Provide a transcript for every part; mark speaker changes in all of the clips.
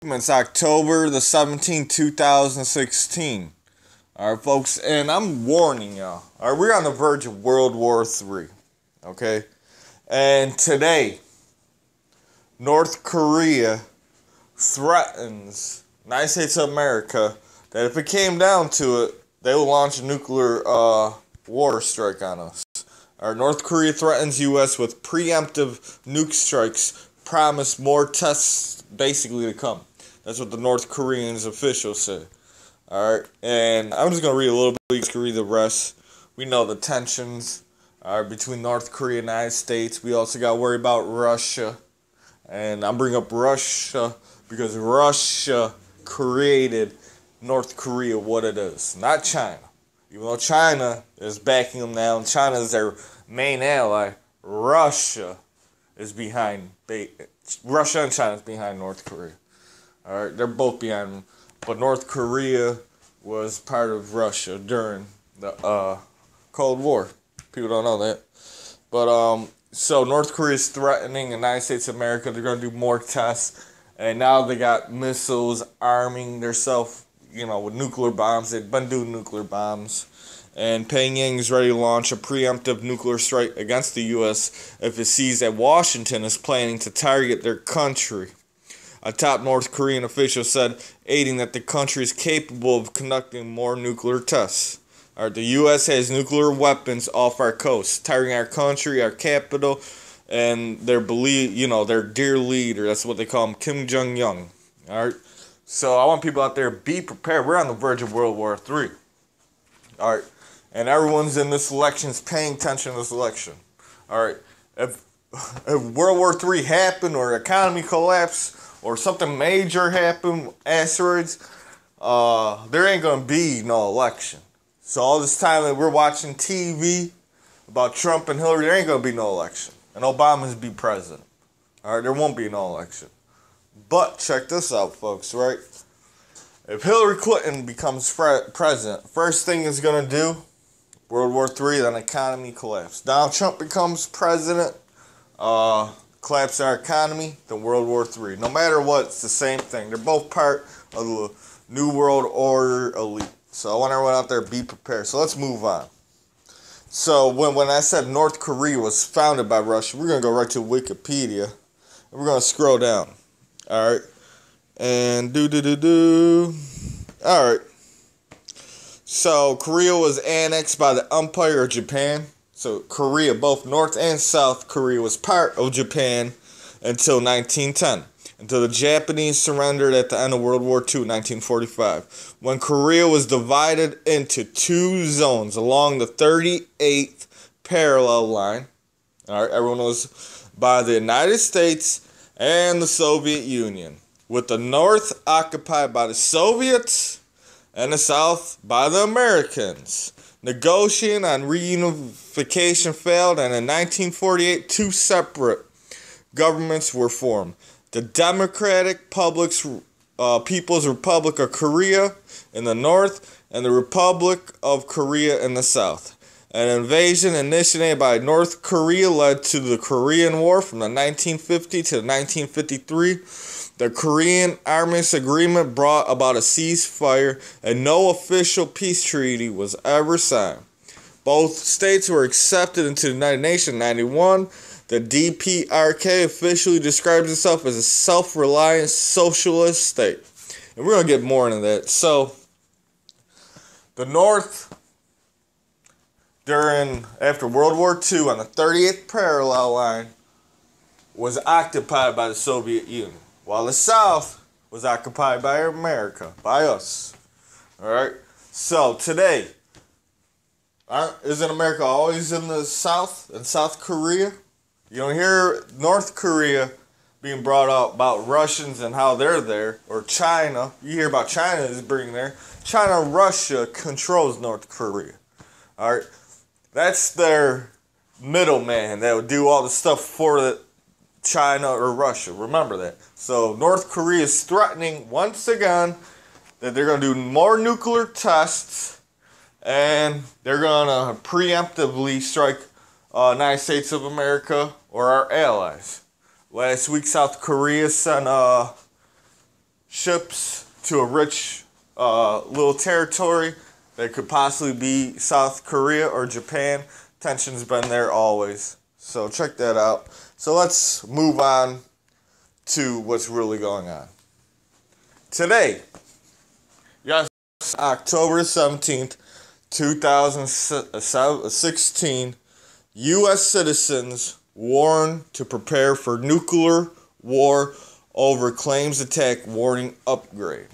Speaker 1: It's October the 17th, 2016. Alright, folks, and I'm warning y'all. Alright, we're on the verge of World War III. Okay? And today, North Korea threatens United States of America that if it came down to it, they will launch a nuclear war strike on us. Alright, North Korea threatens U.S. with preemptive nuke strikes, promise more tests basically to come. That's what the North Koreans officials said. Alright, and I'm just going to read a little bit, you can read the rest. We know the tensions between North Korea and the United States. We also got to worry about Russia. And I'm bringing up Russia because Russia created North Korea what it is, not China. Even though China is backing them now, and China is their main ally, Russia is behind. Russia and China is behind North Korea. All right, they're both behind them, but North Korea was part of Russia during the Cold War. People don't know that, but so North Korea is threatening the United States of America. They're going to do more tests, and now they got missiles arming themselves, with nuclear bombs. They've been doing nuclear bombs. And Pyongyang is ready to launch a preemptive nuclear strike against the U.S. if it sees that Washington is planning to target their country. A top North Korean official said, aiding that the country is capable of conducting more nuclear tests. The U.S. has nuclear weapons off our coast, targeting our country, our capital, and their their dear leader. That's what they call him, Kim Jong-un. All right. So I want people out there, be prepared. We're on the verge of World War III. All right. And everyone's in this election is paying attention to this election. All right. If World War III happened or economy collapse or something major happened, asteroids, there ain't going to be no election. So all this time that we're watching TV about Trump and Hillary, there ain't going to be no election. And Obama's be president. All right. There won't be no election. But check this out, folks, right? If Hillary Clinton becomes president, first thing it's going to do, World War III, then economy collapse. Donald Trump becomes president, collapse our economy, then World War III. No matter what, it's the same thing. They're both part of the New World Order elite. So I want everyone out there to be prepared. So let's move on. So when I said North Korea was founded by Russia, we're going to go right to Wikipedia. And we're going to scroll down. All right. And All right. So Korea was annexed by the Empire of Japan. So Korea, both North and South Korea, was part of Japan until 1910. Until the Japanese surrendered at the end of World War II in 1945. When Korea was divided into two zones along the 38th parallel line. All right, everyone knows, by the United States and the Soviet Union, with the North occupied by the Soviets and the South by the Americans. Negotiating on reunification failed, and in 1948, two separate governments were formed. The Democratic People's Republic of Korea in the North and the Republic of Korea in the South. An invasion initiated by North Korea led to the Korean War from the 1950 to 1953. The Korean Armistice Agreement brought about a ceasefire, and no official peace treaty was ever signed. Both states were accepted into the United Nations in 1991. The DPRK officially describes itself as a self-reliant socialist state. And we're going to get more into that. So, the North, after World War II, on the 38th parallel line, was occupied by the Soviet Union, while the South was occupied by America, by us. All right? So, today, isn't America always in the South, in South Korea? You don't hear North Korea being brought up about Russians and how they're there, or China. You hear about China is being there. China and Russia controls North Korea. All right? That's their middleman that would do all the stuff for China or Russia. Remember that. So North Korea is threatening once again that they're going to do more nuclear tests, and they're going to preemptively strike United States of America or our allies. Last week, South Korea sent ships to a rich little territory that could possibly be South Korea or Japan. Tension's been there always. So check that out. So let's move on to what's really going on. Today, yes, October 17th, 2016, U.S. citizens warned to prepare for nuclear war over claims attack warning upgrade.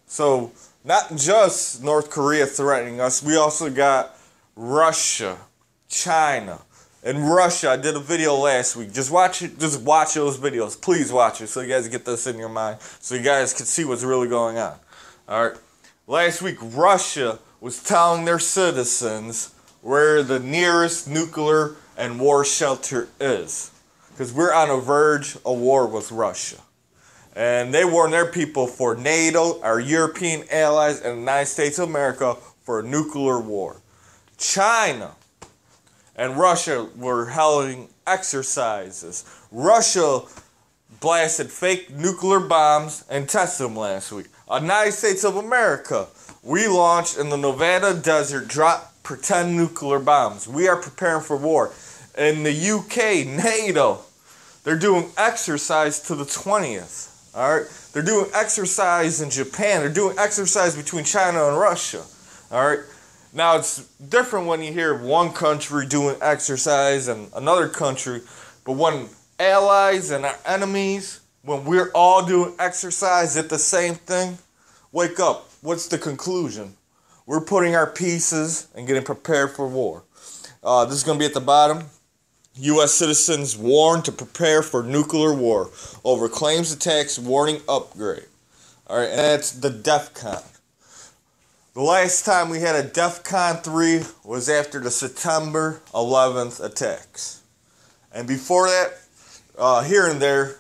Speaker 1: So, not just North Korea threatening us, we also got Russia, China. And Russia, I did a video last week. Just watch it. Just watch those videos. Please watch it so you guys get this in your mind. So you guys can see what's really going on. Alright. Last week, Russia was telling their citizens where the nearest nuclear and war shelter is. Because we're on the verge of war with Russia. And they warned their people for NATO, our European allies, and the United States of America for a nuclear war. China and Russia were holding exercises. Russia blasted fake nuclear bombs and tested them last week. The United States of America, we launched in the Nevada desert, dropped pretend nuclear bombs. We are preparing for war. In the UK, NATO, they're doing exercise to the 20th. Alright? They're doing exercise in Japan. They're doing exercise between China and Russia. Alright? Now, it's different when you hear one country doing exercise and another country, but when allies and our enemies, when we're all doing exercise at the same thing, wake up. What's the conclusion? We're putting our pieces and getting prepared for war. This is going to be at the bottom. U.S. citizens warned to prepare for nuclear war over claims attacks warning upgrade. Alright, and that's the Defcon. The last time we had a Defcon 3 was after the September 11th attacks. And before that, here and there,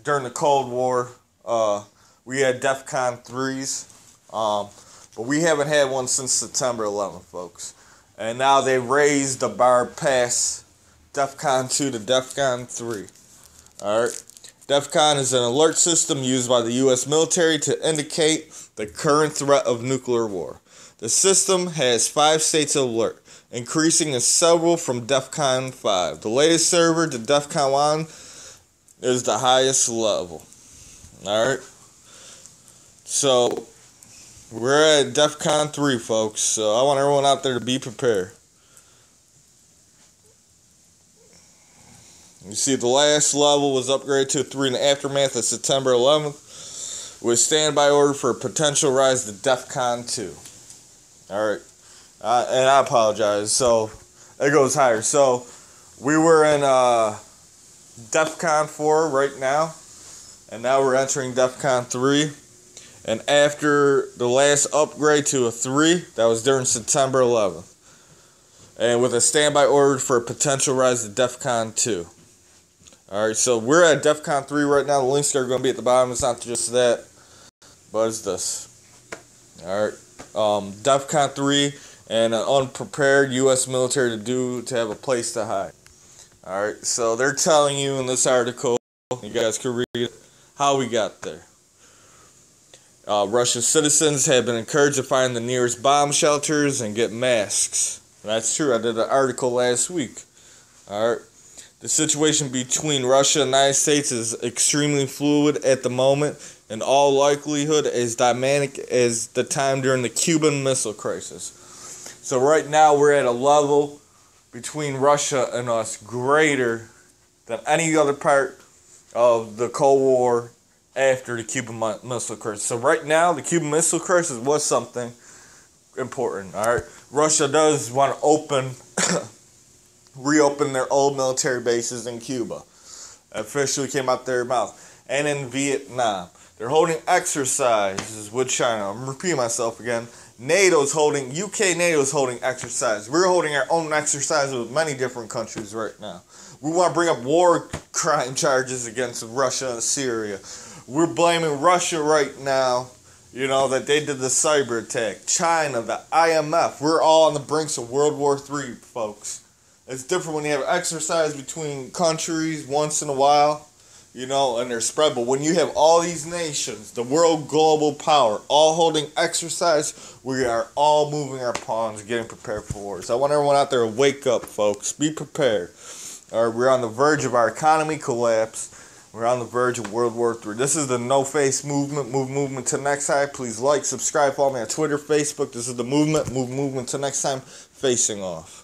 Speaker 1: during the Cold War, we had Defcon 3s. But we haven't had one since September 11th, folks. And now they raised the bar past Defcon 2 to Defcon 3. Alright. Defcon is an alert system used by the U.S. military to indicate the current threat of nuclear war. The system has 5 states of alert, increasing in several from Defcon 5. The latest server to Defcon 1 is the highest level. Alright. So, we're at Defcon 3, folks. So, I want everyone out there to be prepared. You see, the last level was upgraded to 3 in the aftermath of September 11th, with standby order for a potential rise to Defcon 2. Alright. And I apologize. So, it goes higher. So, we were in Defcon 4 right now, and now we're entering Defcon 3. And after the last upgrade to a 3, that was during September 11th. And with a standby order for a potential rise to Defcon 2. Alright, so we're at Defcon 3 right now. The links are going to be at the bottom. It's not just that, but it's this. Alright, Defcon 3 and an unprepared U.S. military to have a place to hide. Alright, so they're telling you in this article, you guys can read it, how we got there. Russian citizens have been encouraged to find the nearest bomb shelters and get masks. And that's true. I did an article last week. Alright. The situation between Russia and the United States is extremely fluid at the moment, in all likelihood as dynamic as the time during the Cuban Missile Crisis. So right now we're at a level between Russia and us greater than any other part of the Cold War after the Cuban Missile Crisis. So right now the Cuban Missile Crisis was something important. All right, Russia does want to reopen their old military bases in Cuba. Officially came out their mouth. And in Vietnam. They're holding exercises with China. I'm repeating myself again. UK NATO's holding exercises. We're holding our own exercises with many different countries right now. We want to bring up war crime charges against Russia and Syria. We're blaming Russia right now, you know, that they did the cyber attack. China, the IMF. We're all on the brinks of World War III, folks. It's different when you have exercise between countries once in a while. you know, and they're spread. But when you have all these nations, the world global power, all holding exercise, we are all moving our pawns, getting prepared for war. So I want everyone out there to wake up, folks. Be prepared. All right, we're on the verge of our economy collapse. We're on the verge of World War III. This is the No Face Movement. Move movement to next time. Please like, subscribe, follow me on Twitter, Facebook. This is the movement. Move movement to next time. Facing off.